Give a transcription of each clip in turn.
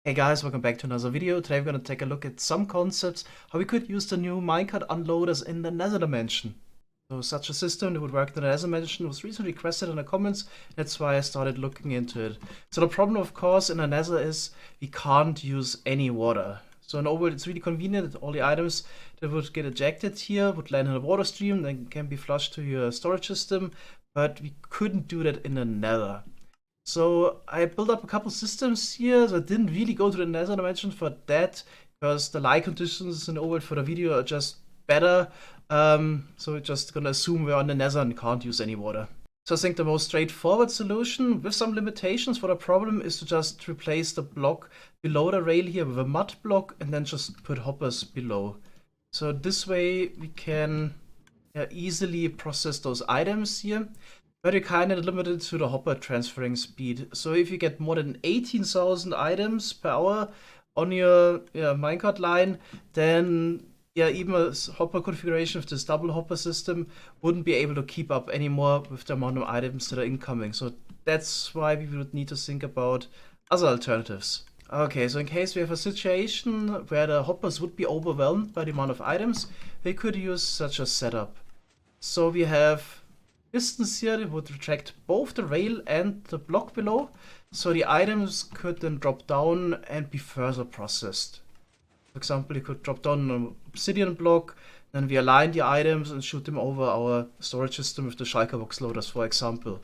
Hey guys, welcome back to another video. Today we're going to take a look at some concepts, how we could use the new minecart unloaders in the Nether dimension. So such a system that would work in the Nether dimension was recently requested in the comments. That's why I started looking into it. So the problem, of course, in the Nether is we can't use any water. So in overall, it's really convenient that all the items that would get ejected here would land in a water stream, then can be flushed to your storage system, but we couldn't do that in the Nether. So I built up a couple systems here, so I didn't really go to the Nether dimension for that, because the light conditions in overworld for the video are just better. So we're just gonna assume we're on the Nether and can't use any water. So I think the most straightforward solution, with some limitations for the problem, is to just replace the block below the rail here with a mud block and then just put hoppers below. So this way we can easily process those items here. But you're kind of limited to the hopper transferring speed. So if you get more than 18,000 items per hour on your minecart line, then even a hopper configuration with this double hopper system wouldn't be able to keep up anymore with the amount of items that are incoming. So that's why we would need to think about other alternatives. Okay, so in case we have a situation where the hoppers would be overwhelmed by the amount of items, we could use such a setup. So we have pistons here that would retract both the rail and the block below, so the items could then drop down and be further processed. For example, you could drop down an obsidian block, then we align the items and shoot them over our storage system with the shulker box loaders, for example.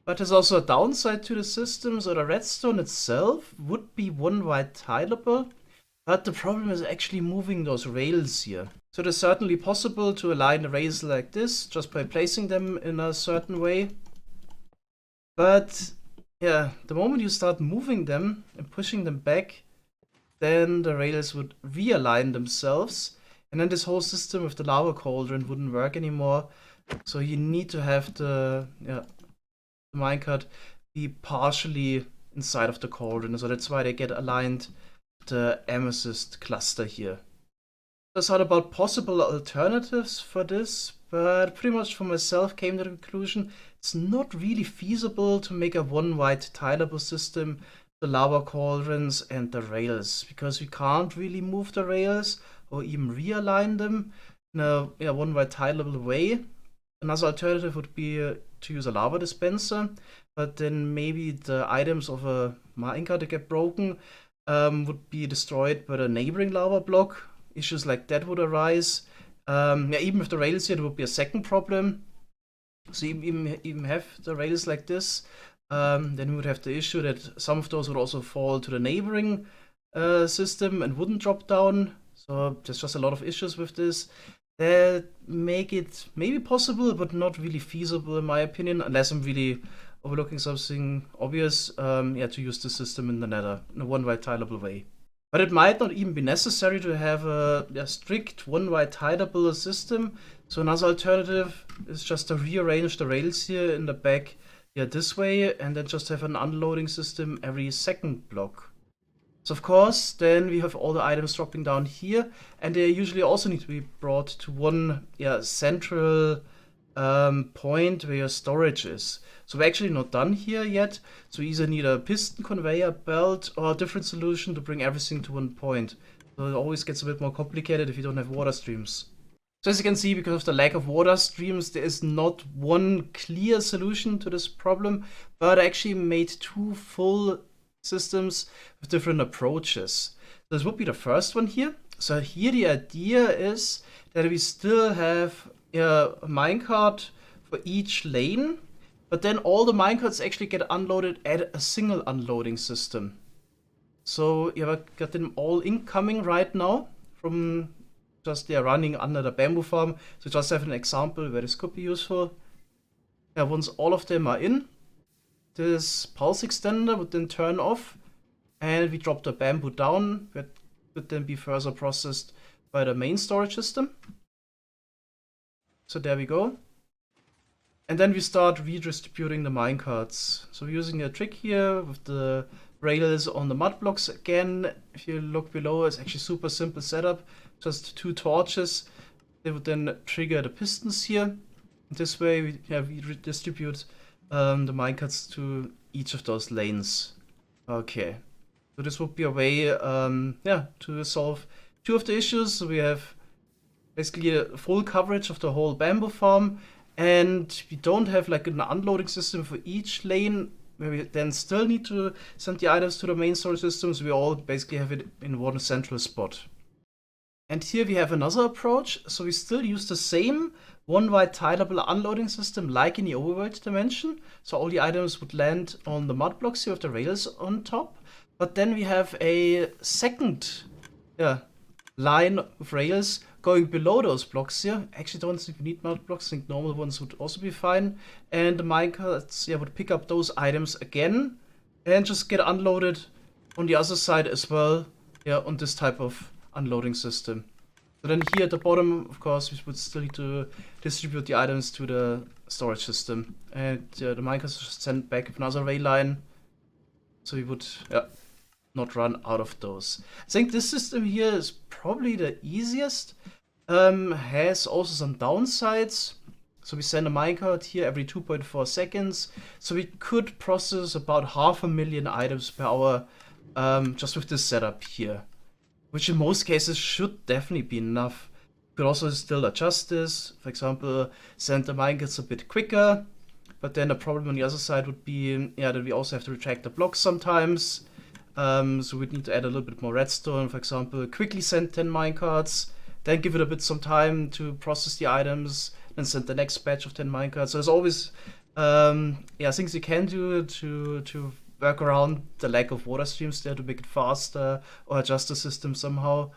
But there's also a downside to the system, so the redstone itself would be one wide tileable, but the problem is actually moving those rails here. So it is certainly possible to align the rails like this, just by placing them in a certain way. But the moment you start moving them and pushing them back, then the rails would realign themselves. And then this whole system with the lava cauldron wouldn't work anymore. So you need to have the minecart be partially inside of the cauldron. So that's why they get aligned the amethyst cluster here. There's thought about possible alternatives for this, but pretty much for myself came to the conclusion it's not really feasible to make a one wide tileable system, the lava cauldrons and the rails, because we can't really move the rails or even realign them in a one wide tileable way. Another alternative would be to use a lava dispenser, but then maybe the items of a minecart that get broken would be destroyed by the neighboring lava block. Issues like that would arise. Even with the rails here, there would be a second problem. So even have the rails like this, then we would have the issue that some of those would also fall to the neighboring system and wouldn't drop down. So there's just a lot of issues with this that make it maybe possible, but not really feasible in my opinion, unless I'm really overlooking something obvious. To use the system in the Nether in a one-wide tileable way. But it might not even be necessary to have a strict one-wide tileable system. So another alternative is just to rearrange the rails here in the back this way, and then just have an unloading system every second block. So of course, then we have all the items dropping down here, and they usually also need to be brought to one central point where your storage is. So we're actually not done here yet. So we either need a piston conveyor belt or a different solution to bring everything to one point. So it always gets a bit more complicated if you don't have water streams. So as you can see, because of the lack of water streams, there is not one clear solution to this problem, but I actually made two full systems with different approaches. This would be the first one here. So here the idea is that we still have a minecart for each lane, but then all the minecarts actually get unloaded at a single unloading system. So I've got them all incoming right now from just running under the bamboo farm. So just have an example where this could be useful. Once all of them are in, this pulse extender would then turn off, and we drop the bamboo down, that would then be further processed by the main storage system. So there we go. And then we start redistributing the minecarts. So we're using a trick here with the rails on the mud blocks again. If you look below, it's actually super simple setup. Just two torches. They would then trigger the pistons here. This way we redistribute the minecarts to each of those lanes. Okay. So this would be a way, yeah, to solve two of the issues. So we have basically a full coverage of the whole bamboo farm, and we don't have like an unloading system for each lane where we then still need to send the items to the main storage systems. We all basically have it in one central spot. And here we have another approach. So we still use the same one-wide tileable unloading system like in the overworld dimension. So all the items would land on the mud blocks here with the rails on top. But then we have a second line of rails going below those blocks here. Actually, don't think we need mud blocks. I think normal ones would also be fine. And the minecarts would pick up those items again and just get unloaded on the other side as well. Yeah, on this type of unloading system. So then here at the bottom, of course, we would still need to distribute the items to the storage system. And the minecarts just send back another rail line. So we would not run out of those. I think this system here is probably the easiest. Has also some downsides. So we send a minecart here every 2.4 seconds. So we could process about 500,000 items per hour just with this setup here. Which in most cases should definitely be enough. You could also still adjust this. For example, send the minecarts a bit quicker. But then the problem on the other side would be that we also have to retract the blocks sometimes. So we'd need to add a little bit more redstone. For example, quickly send 10 minecarts. Then give it a bit some time to process the items. Then send the next batch of 10 minecarts. So there's always things you can do to work around the lack of water streams there to make it faster or adjust the system somehow.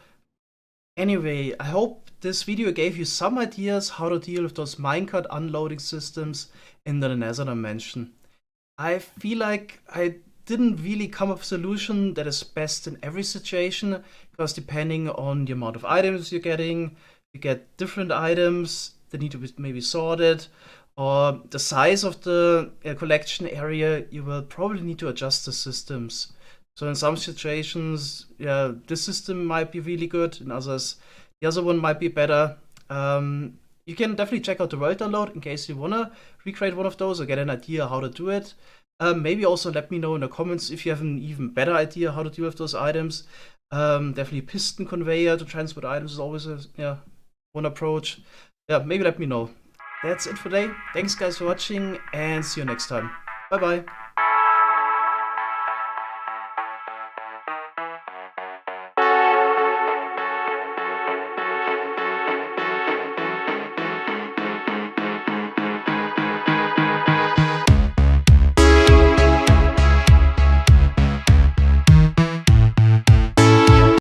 Anyway, I hope this video gave you some ideas how to deal with those minecart unloading systems in the Nether dimension. I feel like I didn't really come up with a solution that is best in every situation, because depending on the amount of items you're getting, you get different items that need to be maybe sorted, or the size of the collection area, you will probably need to adjust the systems. So in some situations, this system might be really good. In others, the other one might be better. You can definitely check out the world download in case you want to recreate one of those or get an idea how to do it. Maybe also let me know in the comments if you have an even better idea how to deal with those items. Definitely piston conveyor to transport items is always one approach. Maybe let me know. That's it for today. Thanks guys for watching and see you next time. Bye bye.